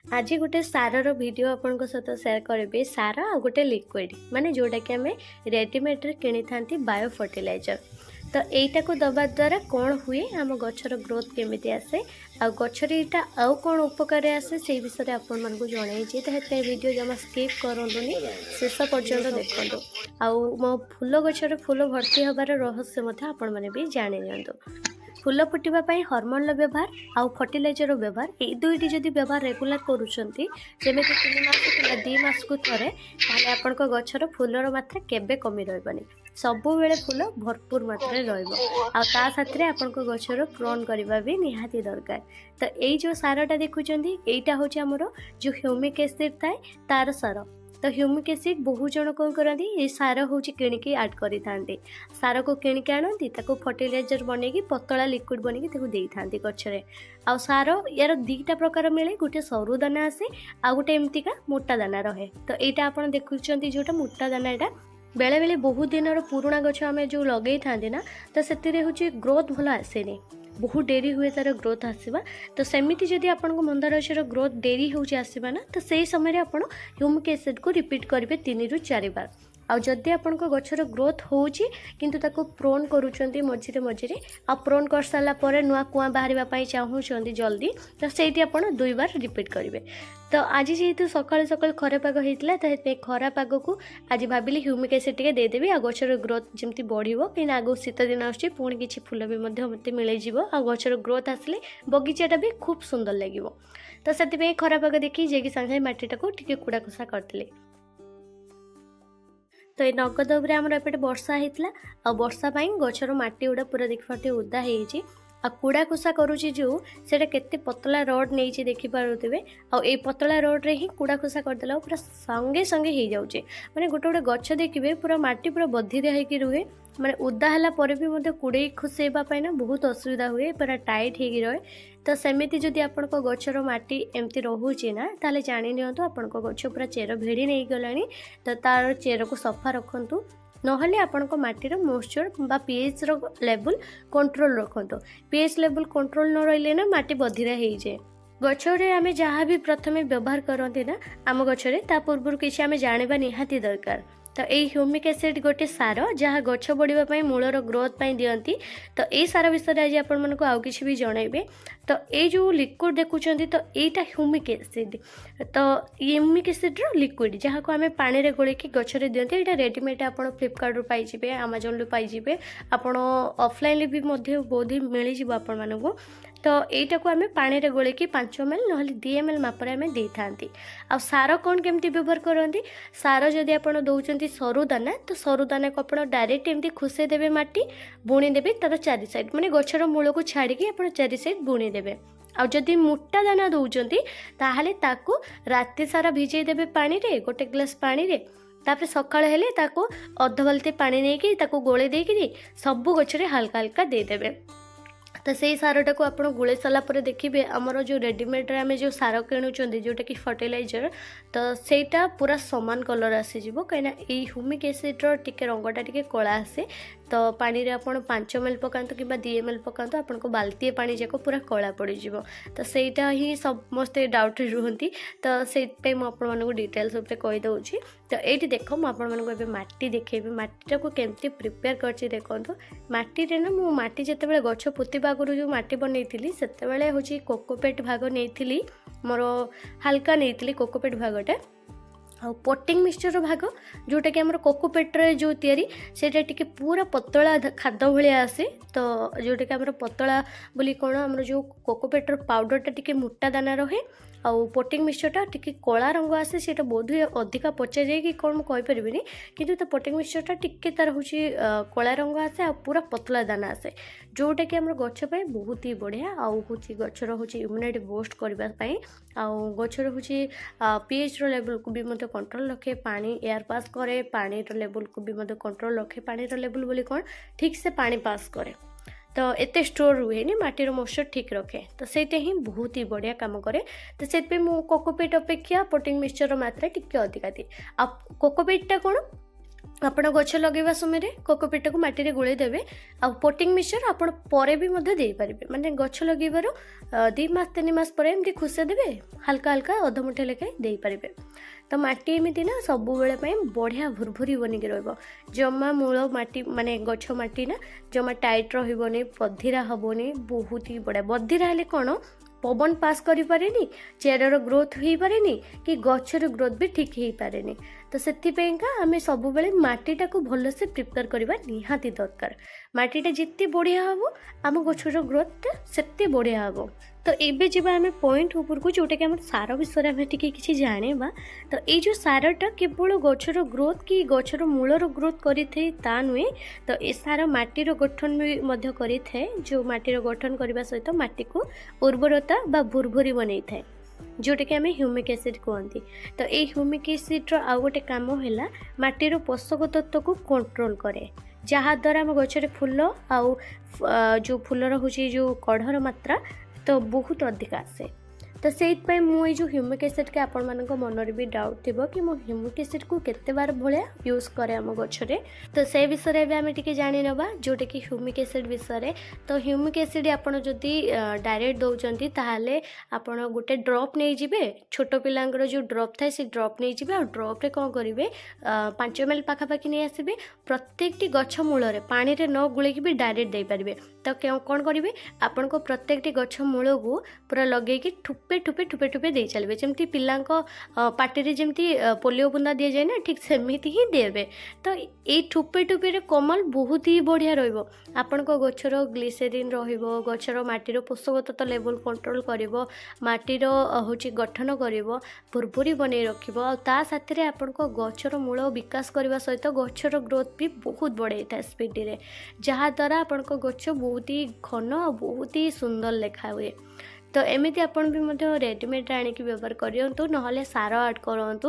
आज गोटे सारर वीडियो आपन सहित सेयार करेंगे। सार आ गोटे लिक्विड माने जोटा कि आम रेडीमेड किनी था बायो फर्टिलाइजर। तो यहीटा को दबा द्वारा कौन हुए आम गचर ग्रोथ केमी आसे आ गचर यहाँ आउ कौन उपकार आसे से विषय में आपण मानक जनईचे। तो वीडियो जमा स्किप करूनी शेष पर्यंत देखो। आउ मो फूल गचर फूल भर्ती हबार रहस्य आपण मैंने भी जाणी नियंतु। फूल फुटापी हर्मोन व्यवहार आउ फर्टिलाइजर व्यवहार ये दुईटी जदि व्यवहार रेगुलर करुँचे जमी 3 मास कि 2 मास को थे आपण गचर फूलर मात्रा केबे कमी रही सबु बेले फूल भरपूर मात्रा रही आपण गचर प्रोन करवा भी निहाती दरकार। तो यही जो सारटा देखुं यहीटा हूँ आमर जो ह्यूमिक एसिड थाए तार सार। तो ह्यूमिक एसिड बहु जन कौन करती ये सार हूँ किणिकी आड करी सार को किणिकी आनती फर्टिलाइजर बनई पतला लिक्विड बनई दे था गचरे। आ सार यार 2टा प्रकार मिले गोटे सरू दाना आसे आ गोटे एमतीका मोटा दाना रहे। तो यहाँ आप देखुं जोटा मोटा दाना यहाँ बेले बेले बहुत दिन पुराणा गछ आम जो लगे था ना तो से हूँ ग्रोथ भल आसेनी बहुत डेरी हुए तार ग्रोथ आसवा। तो सेमिति जदि आपन को मंदार गछर ग्रोथ डेरी होउची आसवा ना तो सही समय आपण ह्यूमिक एसिड को रिपीट करेंगे 3 ରୁ 4 बार। आ जदि आपण को गछर ग्रोथ होउची किंतु ताको प्रोन करूचंती मझिरे मझिरे आ प्रोन कर साला परे नुआ कुआ बाहरिबा पई चाहूचंती जल्दी तो सेठी आपण 2 बार रिपीट करेंगे। तो आज जेहेतु सकाल सकाल खरा पाग होता तो खरा पाग को आज भाविली ह्यूमिक एसिड टे देदेवी आ गचर ग्रोथ जमी बढ़ो कहीं आगो शीत दिन आसुची पुणी किसी फूल भी मत मिलଯିव आ गचर ग्रोथ आसले बगीचाटा भी खूब सुंदर लगे। तो से खरा पाग देखी जे सागे मटीटा को टी कुड़ा खुसा करते। तो ये नगद उपरे आमर एपटे वर्षा होता आ वर्षा गचर मटी गुड़ा पूरा देखिए ओदा हो आ कुड़ा कुसा करुची जो सेटा केते पतला रड नहीं देखी पारुथिबे। आ ए पतला रड रे ही कुड़ा कुसा करदेला पूरा संगे संगे हो जाउचे माने गोटे गोटे गछ देखिबे पूरा माटी पूरा बधिरे होइकी रुहे माने उदा हला परे भी मते कुड़े खुसेबा पाइना बहुत असुविधा हुए पूरा टाइट होइकी रहे। तो सेमिति जदि आपन को गछर माटी एमती रहूची ना ताले जानि नियंतु आपन को गछ पूरा चेर भेड़ी नहीं गलानी। तो तार चेर को सफा रखंतु नहले आपण को माटीर मॉइस्चर बा पीएच रो level control रखंतु। PH level control न रहिले ना माटी बधिरा हो जाए। गछरे आमे जहाँ भी प्रथमे व्यवहार करते ना आम गछरे ता पूर्व किसी आमे जानिबा निहाती दरकार। तो यही ह्यूमिक एसिड गोटे सार जहाँ गछ बढ़ापी मूलर ग्रोथ पाई दियंती। तो यही सार विषय आज आपण मानक आउ किछि भी जनइबे। तो ये जो लिक्विड देखुंत तो यहाँ ह्यूमिक एसिड तो ह्यूमिक एसिड रो लिक्विड जहाँ को आम पानी रे गोलेकी गछरे दियंती। यहाँ रेडीमेड आप फ्लिपकार्ट रू पाइबे आमाजन रू पाइबे आपण ऑफलाइन भी बोध मिल जाव आपण मानक। तो यहीटा को आम पानी रे गोलेकी 5 ml ना 2 ml मापर आम दे था। आ सार कौन केमती व्यवहार करती सार जदि आप दौरान सरू दाना तो सरू दाना को आप डायरेक्ट एमती खुसे देवे माटी बुणी देवे तार 4 साइड माने गछर मूल को छाड़ी आप 4 साइड बुणी देवे। आ जदि मोटा दाना दौरान ताहले ताको राति सारा भिजई देवे पानी रे 1 ग्लास पानी रे तापर सकाळ हेले ताको अध बाल्टी पानी नहीं ताको गोले देकी सबु गछरे हल्का हल्का दे देवे। तो से सारटा को आप गोले सारापर देखिए आमर जो रेडीमेड आम जो सार किणुंट जोटा कि फर्टिलाइजर तो सेटा पूरा सामान कलर आसीज कहीं ह्यूमिक एसिड्र टिके रंगटा टिके कला आसे। तो पानी रे आपण 5 ml पकातु कि 2 ml पकातु आपण को बाल्टी पानी जाक पूरा कला पड़ज। तो सेटा ही समस्ते डाउट रुहति। तो से मुझे डिटेल्स कहीदे। तो ये देख मुझे माटी देखेबी माटीटा को केमती प्रिपेयर कर देखो। माटी रे ना मु माटी जिते गछ पोतिबा आगु जो माटी बनई से हूँ कोकोपेट भाग नहीं मोर हाल्का नहीं कोकोपेट भागटा आ पटिंग मिक्सचर भाग जोटा कि आमर कोकोपेट जो तैयारी सेटा टिके पूरा पतला खाद भाया आसे। तो जोटा कि आमर पतला बोली कौन आमर जो कोकोपेटर पाउडरटा टिके मोटा दाना रहे आउ पटिंग मिक्सचरटा टिके कला रंग आसे सेटा बोध हुए अधिका पचा जाए कि कौन मुझे कहीपरि किंतु तो पटिंग मिक्सचरटा टिके तार हूँ कला रंग आसे आ पूरा पतला दाना आसे जोटा कि आमर गछ पाई बहुत ही बढ़िया आउ हूँ गचर हूँ इम्यूनिटी बूस्ट करने आउ गचर हूँ पीएच रो लेवल को भी मत कंट्रोल रखे पानी एयर पास करे पानी रो लेवल को भी मत कंट्रोल रखे पानी रो लेवल बोली कौन ठीक से पानी पास करे। तो एते स्टोर हुए नहीं माटीर मॉइस्चर ठीक रखे। तो सेटा ही बहुत ही बढ़िया काम करे। तो से कोकोपेट अपेक्षा पटिंग मिक्सचर मात्रा टिके अधिका दिए। आ कोकोपेटा कौन ଆପଣ ଗଛ ଲଗାଇବା ସମୟରେ କୋକୋପିଟକୁ ମାଟିରେ ଗୋଳେଇ ଦେବେ। ଆଉ ପୋଟିଂ ମିକ୍ସଚର ଆପଣ ପରେ ବି ମଧ୍ୟ ଦେଇପାରିବେ, ମାନେ ଗଛ ଲଗାଇବାର 2 ମାସ 3 ମାସ ପରେ ଏମିତି ଖୁସେଇ ଦେବେ, ହାଲକା ହାଲକା ଅଧମୁଠେ ଲେଖାଏଁ ଦେଇପାରିବେ। ତ ମାଟି ଏମିତି ନା ସବୁବେଳେ ପାଇଁ ବଢ଼ିଆ ଭୁରଭୁରି ବନିକି ରହିବ। ଜମା ମୂଳ ମାଟି ମାନେ ଗଛ ମାଟି ନା ଜମା ଟାଇଟ୍ ରହିବନି, ବଧିରା ହେବନି, ବହୁତ ହି ବଢ଼ିଆ। ବଧିରା ହେଲେ କ'ଣ, ପବନ ପାସ୍ କରିପାରେନି, ଚେରର ଗ୍ରୋଥ୍ ହେଇପାରେନି, କି ଗଛର ଗ୍ରୋଥ୍ ବି ଠିକ୍ ହେଇପାରେନି। ତ ସେଥିପାଇଁକା ଆମେ ସବୁବେଳେ ମାଟିଟାକୁ ଭଲସେ ପ୍ରିପେୟାର କରିବା ନିହାତି ଦରକାର। ମାଟିଟା ଯେତେ ବଢ଼ିଆ ହେବ ଆମ ଗଛର ଗ୍ରୋଥ୍ଟା ସେତେ ବଢ଼ିଆ ହେବ। ତ ଏବେ ଯିବା ଆମେ ପଏଣ୍ଟ ଉପରକୁ, ଯେଉଁଟାକି ଆମର ସାର ବିଷୟରେ ଆମେ ଟିକେ କିଛି ଜାଣିବା। ତ ଏଇ ଯେଉଁ ସାରଟା କେବଳ ଗଛର ଗ୍ରୋଥ୍ କି ଗଛର ମୂଳର ଗ୍ରୋଥ୍ କରିଥାଏ ତା ନୁହେଁ। ତ ଏ ସାର ମାଟିର ଗଠନ ବି ମଧ୍ୟ କରିଥାଏ, ଯେଉଁ ମାଟିର ଗଠନ କରିବା ସହିତ ମାଟିକୁ ଉର୍ବରତା ବା ଭୁରଭୁରି ବନେଇଥାଏ, ଯେଉଁଟାକି ଆମେ ହ୍ୟୁମିକ୍ ଏସିଡ୍ କୁହନ୍ତି। ତ ଏଇ ହ୍ୟୁମିକ୍ ଏସିଡ୍ର ଆଉ ଗୋଟେ କାମ ହେଲା ମାଟିର ପୋଷକ ତତ୍ତ୍ୱକୁ କଣ୍ଟ୍ରୋଲ୍ କରେ, ଯାହାଦ୍ୱାରା ଆମ ଗଛରେ ଫୁଲ ଆଉ ଯେଉଁ ଫୁଲର ହେଉଛି ଯେଉଁ କଢ଼ର ମାତ୍ରା ତ ବହୁତ ଅଧିକ ଆସେ। ତ ସେଇଥିପାଇଁ ମୁଁ ଏଇ ଯେଉଁ ହ୍ୟୁମିକ୍ ଏସିଡ୍କି ଆପଣମାନଙ୍କ ମନରେ ବି ଡାଉଟ୍ ଥିବ କି ମୁଁ ହ୍ୟୁମିକ୍ ଏସିଡ୍କୁ କେତେ ବାର ଭଳିଆ ୟୁଜ୍ କରେ ଆମ ଗଛରେ। ତ ସେ ବିଷୟରେ ଏବେ ଆମେ ଟିକେ ଜାଣିନେବା, ଯେଉଁଟାକି ହ୍ୟୁମିକ୍ ଏସିଡ୍ ବିଷୟରେ। ତ ହ୍ୟୁମିକ୍ ଏସିଡ୍ ଆପଣ ଯଦି ଡାଇରେକ୍ଟ ଦେଉଛନ୍ତି ତାହେଲେ ଆପଣ ଗୋଟେ ଡ୍ରପ୍ ନେଇଯିବେ, ଛୋଟ ପିଲାଙ୍କର ଯେଉଁ ଡ୍ରପ୍ ଥାଏ ସେ ଡ୍ରପ୍ ନେଇଯିବେ। ଆଉ ଡ୍ରପ୍ରେ କ'ଣ କରିବେ, 5 ml ପାଖାପାଖି ନେଇ ଆସିବେ। ପ୍ରତ୍ୟେକଟି ଗଛ ମୂଳରେ ପାଣିରେ ନ ଗୋଳେଇକି ବି ଡାଇରେକ୍ଟ ଦେଇପାରିବେ। ତ କ'ଣ କରିବେ, ଆପଣଙ୍କ ପ୍ରତ୍ୟେକଟି ଗଛ ମୂଳକୁ ପୁରା ଲଗେଇକି ଠୁପେ ଦେଇ ଚାଲିବେ, ଯେମିତି ପିଲାଙ୍କ ପାଟିରେ ଯେମିତି ପୋଲିଓ ବୁନ୍ଦା ଦିଆଯାଏ ନା, ଠିକ୍ ସେମିତି ହିଁ ଦେବେ। ତ ଏଇ ଠୁପେରେ କମଲ ବହୁତ ହି ବଢ଼ିଆ ରହିବ। ଆପଣଙ୍କ ଗଛର ଗ୍ଲିସେରିନ୍ ରହିବ, ଗଛର ମାଟିର ପୋଷକ ତତ୍ତ୍ୱ ଲେଭେଲ୍ କଣ୍ଟ୍ରୋଲ୍ କରିବ, ମାଟିର ହେଉଛି ଗଠନ କରିବ, ଭୁରଭୁରି ବନେଇ ରଖିବ। ଆଉ ତା ସାଥିରେ ଆପଣଙ୍କ ଗଛର ମୂଳ ବିକାଶ କରିବା ସହିତ ଗଛର ଗ୍ରୋଥ୍ ବି ବହୁତ ବଢ଼େଇଥାଏ ସ୍ପିଡ଼ିରେ, ଯାହାଦ୍ୱାରା ଆପଣଙ୍କ ଗଛ ବହୁତ ହି ଘନ ଆଉ ବହୁତ ହି ସୁନ୍ଦର ଲେଖା ହୁଏ। ତ ଏମିତି ଆପଣ ବି ମଧ୍ୟ ରେଡ଼ିମେଡ୍ ଆଣିକି ବ୍ୟବହାର କରନ୍ତୁ, ନହେଲେ ସାର ଆଡ଼୍ କରନ୍ତୁ।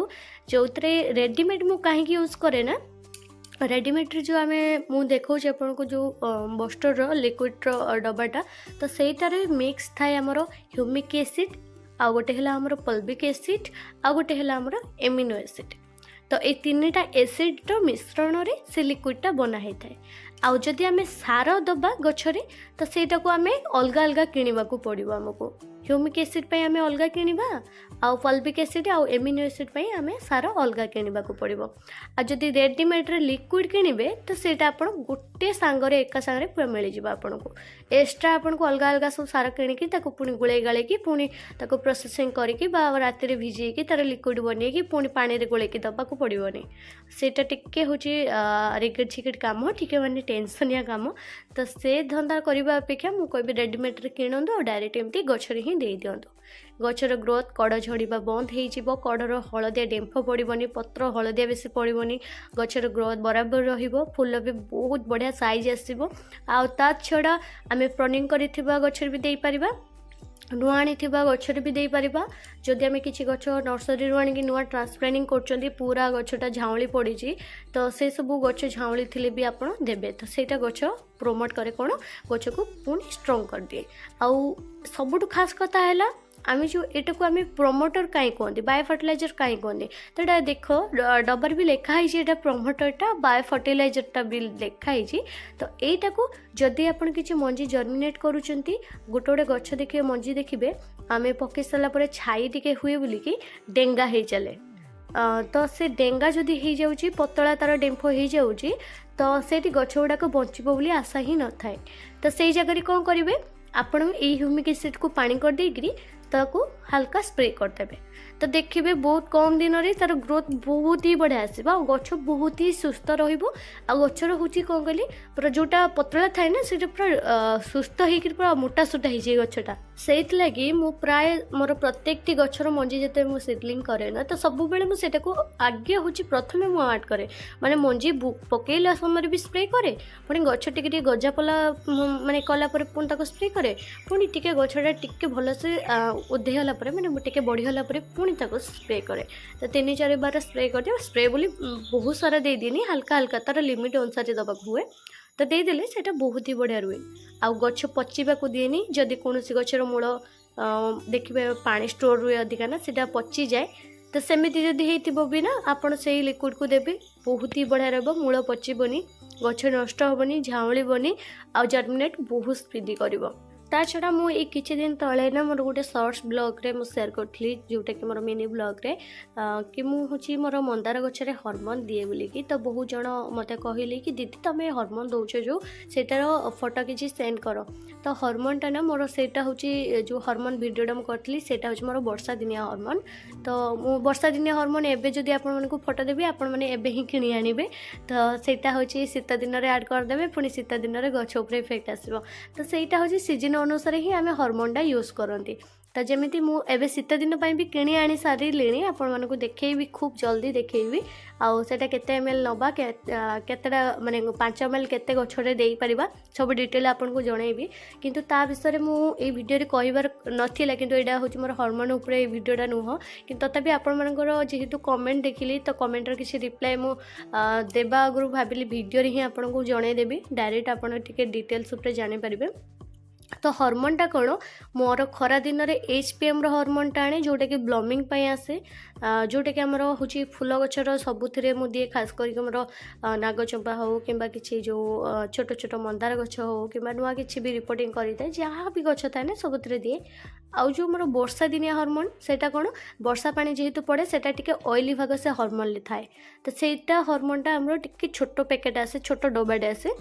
ଯେଉଁଥିରେ ରେଡ଼ିମେଡ୍ ମୁଁ କାହିଁକି ୟୁଜ୍ କରେ ନା, ରେଡ଼ିମେଡ୍ରେ ଯେଉଁ ମୁଁ ଦେଖାଉଛି ଆପଣଙ୍କୁ ଯେଉଁ ବଷ୍ଟରର ଲିକ୍ୱିଡ଼ର ଡବାଟା, ତ ସେଇଟାରେ ମିକ୍ସ ଥାଏ ଆମର ହ୍ୟୁମିକ୍ ଏସିଡ୍, ଆଉ ଗୋଟେ ହେଲା ଆମର ପଲ୍ବିକ୍ ଏସିଡ୍, ଆଉ ଗୋଟେ ହେଲା ଆମର ଏମିନୋ ଏସିଡ୍। ତ ଏଇ 3ଟା ଏସିଡ୍ର ମିଶ୍ରଣରେ ସେ ଲିକ୍ୱିଡ଼ଟା ବନା ହେଇଥାଏ। ଆଉ ଯଦି ଆମେ ସାର ଦେବା ଗଛରେ ତ ସେଇଟାକୁ ଆମେ ଅଲଗା ଅଲଗା କିଣିବାକୁ ପଡ଼ିବ ଆମକୁ। ହ୍ୟୁମିକ୍ ଏସିଡ୍ ପାଇଁ ଆମେ ଅଲଗା କିଣିବା, ଆଉ ପଲ୍ବିକ୍ ଏସିଡ୍ ଆଉ ଏମିନୋ ଏସିଡ୍ ପାଇଁ ଆମେ ସାର ଅଲଗା କିଣିବାକୁ ପଡ଼ିବ। ଆଉ ଯଦି ରେଡ଼ିମେଡ୍ରେ ଲିକ୍ୱିଡ଼ କିଣିବେ ତ ସେଇଟା ଆପଣ ଗୋଟେ ସାଙ୍ଗରେ ଏକା ସାଙ୍ଗରେ ପୁରା ମିଳିଯିବ ଆପଣଙ୍କୁ। ଏକ୍ସଟ୍ରା ଆପଣଙ୍କୁ ଅଲଗା ଅଲଗା ସବୁ ସାର କିଣିକି ତାକୁ ପୁଣି ଗୋଳେଇ ଗାଳେଇକି ପୁଣି ତାକୁ ପ୍ରୋସେସିଂ କରିକି ବା ରାତିରେ ଭିଜେଇକି ତାର ଲିକ୍ୱିଡ଼ ବନେଇକି ପୁଣି ପାଣିରେ ଗୋଳେଇକି ଦେବାକୁ ପଡ଼ିବନି। ସେଇଟା ଟିକେ ହେଉଛି ରିଗିଡ଼ ଛିକିଡ଼ କାମ, ଟିକେ ମାନେ ଟେନସନିଆ କାମ। ତ ସେ ଧନ୍ଦା କରିବା ଅପେକ୍ଷା ମୁଁ କହିବି ରେଡ଼ିମେଡ୍ରେ କିଣନ୍ତୁ ଆଉ ଡାଇରେକ୍ଟ ଏମିତି ଗଛରେ ହିଁ ଦେଇଦିଅନ୍ତୁ। ଗଛର ଗ୍ରୋଥ୍, କଡ଼ ଝଡ଼ିବା ବନ୍ଦ ହେଇଯିବ, କଡ଼ର ହଳଦିଆ ଡେମ୍ଫ ପଡ଼ିବନି, ପତ୍ର ହଳଦିଆ ବେଶୀ ପଡ଼ିବନି, ଗଛର ଗ୍ରୋଥ୍ ବରାବର ରହିବ, ଫୁଲ ବି ବହୁତ ବଢ଼ିଆ ସାଇଜ୍ ଆସିବ। ଆଉ ତା ଛଡ଼ା ଆମେ ପ୍ରନିଂ କରିଥିବା ଗଛରେ ବି ଦେଇପାରିବା, ନୂଆ ଆଣିଥିବା ଗଛରେ ବି ଦେଇପାରିବା। ଯଦି ଆମେ କିଛି ଗଛ ନର୍ସରୀରୁ ଆଣିକି ନୂଆ ଟ୍ରାନ୍ସପ୍ଲାଣ୍ଟିଂ କରୁଛନ୍ତି, ପୁରା ଗଛଟା ଝାଉଁଳି ପଡ଼ିଛି, ତ ସେସବୁ ଗଛ ଝାଉଁଳି ଥିଲେ ବି ଆପଣ ଦେବେ। ତ ସେଇଟା ଗଛ ପ୍ରୋମୋଟ୍ କରେ କ'ଣ, ଗଛକୁ ପୁଣି ଷ୍ଟ୍ରଙ୍ଗ କରିଦିଏ। ଆଉ ସବୁଠୁ ଖାସ୍ କଥା ହେଲା ଆମେ ଯେଉଁ ଏଟାକୁ ଆମେ ପ୍ରମୋଟର କାହିଁ କୁହନ୍ତି, ବାୟୋ ଫର୍ଟିଲାଇଜର କାହିଁ କୁହନ୍ତି, ତ ଏଇଟା ଦେଖ ଡବାରେ ବି ଲେଖା ହେଇଛି ଏଇଟା ପ୍ରମୋଟରଟା ବାୟୋ ଫର୍ଟିଲାଇଜରଟା ବି ଲେଖା ହେଇଛି। ତ ଏଇଟାକୁ ଯଦି ଆପଣ କିଛି ମଞ୍ଜି ଜର୍ମିନେଟ୍ କରୁଛନ୍ତି, ଗୋଟେ ଗଛ ଦେଖିବେ, ମଞ୍ଜି ଦେଖିବେ, ଆମେ ପକାଇ ସାରିଲା ପରେ ଛାଇ ଟିକେ ହୁଏ ବୋଲିକି ଡେଙ୍ଗା ହେଇ ଚାଲେ। ତ ସେ ଡେଙ୍ଗା ଯଦି ହେଇଯାଉଛି, ପତଳା ତାର ଡେମ୍ଫ ହେଇଯାଉଛି, ତ ସେଇଠି ଗଛ ଗୁଡ଼ାକ ବଞ୍ଚିବ ବୋଲି ଆଶା ହିଁ ନଥାଏ। ତ ସେଇ ଜାଗାରେ କ'ଣ କରିବେ, ଆପଣ ଏଇ ହ୍ୟୁମିକ୍ ଏସିଡ୍କୁ ପାଣି କରିଦେଇକିରି ତାକୁ ହାଲକା ସ୍ପ୍ରେ କରିଦେବେ। ତ ଦେଖିବେ ବହୁତ କମ୍ ଦିନରେ ତାର ଗ୍ରୋଥ୍ ବହୁତ ହି ବଢ଼ିଆ ଆସିବ, ଆଉ ଗଛ ବହୁତ ହି ସୁସ୍ଥ ରହିବ। ଆଉ ଗଛର ହେଉଛି କ'ଣ କହିଲି, ପୁରା ଯେଉଁଟା ପତଳା ଥାଏ ନା ସେଇଟା ପୁରା ସୁସ୍ଥ ହେଇକିରି ପୁରା ମୋଟା ସୋଟା ହେଇଯାଏ ଗଛଟା। ସେଇଥିଲାଗି ମୁଁ ପ୍ରାୟ ମୋର ପ୍ରତ୍ୟେକଟି ଗଛର ମଞ୍ଜି ଯେତେବେଳେ ମୁଁ ସିଡ୍ଲିଂ କରେ ନା, ତ ସବୁବେଳେ ମୁଁ ସେଇଟାକୁ ଆଗେ ହେଉଛି ପ୍ରଥମେ ମୁଁ ଆଡ଼୍ କରେ, ମାନେ ମଞ୍ଜି ପକାଇଲା ସମୟରେ ବି ସ୍ପ୍ରେ କରେ, ପୁଣି ଗଛ ଟିକେ ଟିକେ ଗଜା ପଲା ମାନେ କଲା ପରେ ପୁଣି ତାକୁ ସ୍ପ୍ରେ କରେ, ପୁଣି ଟିକେ ଗଛଟା ଟିକେ ଭଲସେ ଉଧେଇଗଲା ପରେ ମାନେ ଟିକେ ବଢ଼ିଗଲା ପରେ ପୁଣି ତାକୁ ସ୍ପ୍ରେ କରେ। ତ 3-4 ବାର ସ୍ପ୍ରେ କରିଦିଏ। ସ୍ପ୍ରେ ବୋଲି ବହୁତ ସାରା ଦେଇଦିଏନି, ହାଲକା ହାଲକା ତାର ଲିମିଟ୍ ଅନୁସାରେ ଦେବାକୁ ହୁଏ। ତ ଦେଇଦେଲେ ସେଇଟା ବହୁତ ହି ବଢ଼ିଆ ରୁହେ। ଆଉ ଗଛ ପଚିବାକୁ ଦିଏନି। ଯଦି କୌଣସି ଗଛର ମୂଳ ଦେଖିବେ ପାଣି ଷ୍ଟୋର୍ ରୁହେ ଅଧିକା ନା, ସେଇଟା ପଚିଯାଏ। ତ ସେମିତି ଯଦି ହେଇଥିବ ବି ନା, ଆପଣ ସେଇ ଲିକ୍ୱିଡ଼କୁ ଦେବେ, बहुत ही बढ़िया रहिबो मूल पचिबोनी गछ नष्ट होबनी झाउळीबोनी आ जर्मिनेट बहुत स्पीडी करिवो ता छड़ा मु एक किछि दिन तळे ना मोर गोटे शॉर्ट्स ब्लॉग रे मु शेयर करथली जोटा कि मोर मिनी ब्लॉग रे कि मु होची मोर मंदार गछरे हार्मोन दिए बोली कि तो बहुत जण मते कहिली कि दीदी तमे हार्मोन दोछ जो सेटार फोटो किछि सेंड करो तो हार्मोन टा ना मोर सेटा होची जो हार्मोन वीडियो मु करथली सेटा होची मोर वर्षा दिनिया हार्मोन तो मु वर्षा दिनिया हार्मोन एबे जदी आपन मानको फोटो देबी आपन माने एबे ही किनि आनिबे तो सेटा होची शीत दिन रे ऐड कर देबे पुनी शीत दिन रे गछ ऊपर इफेक्ट आसीबो तो सेटा होची सीजन अनुसार ही आम हार्मोन यूज करती तो जमी मुझे शीत दिन भी किणी आनी सारे आपण मानक देखी खूब जल्दी देखी आटा केते एम एल नवा केतेटा माने 5 ml केते गछरे देई परिबा सब डिटेल आपन को जणैबी किंतु ता विषय मुझे वीडियो रे कहबार नथिला किंतु एडा होची मोर हार्मोन ऊपर ए वीडियोटा नुह किंतु तथापि आपण मानकर जेहेतु कमेंट देखिली तो कमेंट रे किसी रिप्लाई मु देबा आगु भाबिली वीडियो रे ही आपन को जणै देबी डायरेक्ट आपन टिके डिटेल्स ऊपर जानि परिबे तो हार्मोनटा कौन मोर खरा दिन में HPM हार्मोन टा आने जोटा कि ब्लूमिंग आसे जोटा कि आमर हूँ फूल गचर सबुथिरे मु दिए खास करके मोर नागचंपा हो कि किसी जो छोट छोट मंदार गछ हो कि नुआ कि भी रिपोर्टिंग करें जहाँ भी गछ थाए ना सबुथिरे दिए आउ जो मोर वर्षा दिनिया हार्मोन सेटा कौन वर्षा पानी जेहेतु पड़े सेटा टिके ऑयली भाग से हार्मोन थाए तो सेटा हार्मोनटा आमर टिके छोट पैकेट आसे छोट डबाटे आसे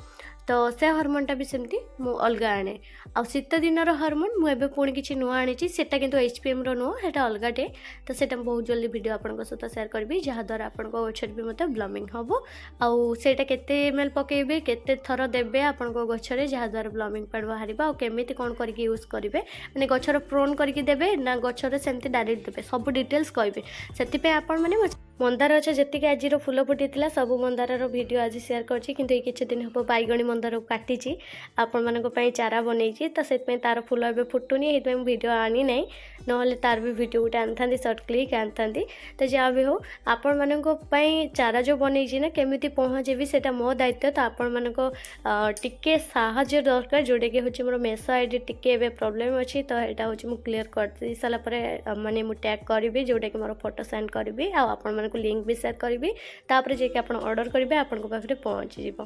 तो से हार्मोनटा भी सेमती मु अलग आने आ शीत दिन हार्मोन मुझे पुणी किसी नुआ आनी सेटा किंतु HPM नुह सेटा अलगाटे तो सेटा बहुत जल्दी वीडियो आपन सहित शेयर करी जहाँद्वारा आपन गचर भी मत ब्लूमिंग हम आउ सेटा केते ml पकेबे केते थर देबे आपन गचरे जहाँद्वारा ब्लूमिंग पार्ट बाहर आ केमिति कौन करके यूज करेंगे मैंने गचर प्रोन करके देबे ना गचर सेमती डायरेक्ट देबे सब डिटेल्स कहबे से आपण माने मंदार गछ जी आज फूल फुटी सब मंदार वीडियो आज शेयर करछि किंतु किछि दिन हम बैगणी मंदार काटी आपण मानक पई चारा बनई तो से तार फूल ए फुटुनी ये वीडियो आनी नहीं ना तार भी वीडियो गोटे आनी सर्ट क्लिक आनी तो जहाँ भी हो आपण मानक पई चारा जो बनई ना केमिति पहुँचेबी सेटा मो दायित्व तो आपण मानक टिके साहाय्य दरकार जोटा कि हूँ मोर मेसो आईडी टिके एबे प्रॉब्लम अच्छी तो यहाँ हूँ मु क्लियर कर सारा पर माने मु टैग करी जोटा कि मोर फोटो सेंड करी आपण मानक लिंक भी शेयर करी तापर जे कि आपण ऑर्डर करेंगे आपण पाखे पहुँची जीव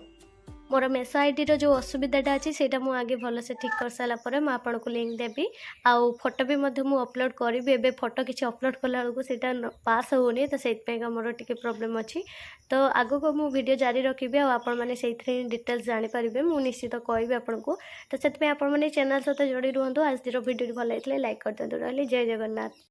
मोर मेसो आईडी जो असुविधाटा अच्छी से आगे भलसे ठीक कर सारापर मुझे को लिंक देवी आउ फोटो भी मु अपलोड करी एबे फोटो किसी अपलोड कला बेलू से पास होनी तो से मोर टी प्रॉब्लम अच्छी तो आगो को मु वीडियो जारी रखी आपण मैंने से डिटेल्स जानीपारे मुझे निश्चित कहबी आपन को तो से मैंने चैनल सहित जोड़ी रुहतु आज वीडियो भल लाइक कर दिखाँ रही जय जगन्नाथ।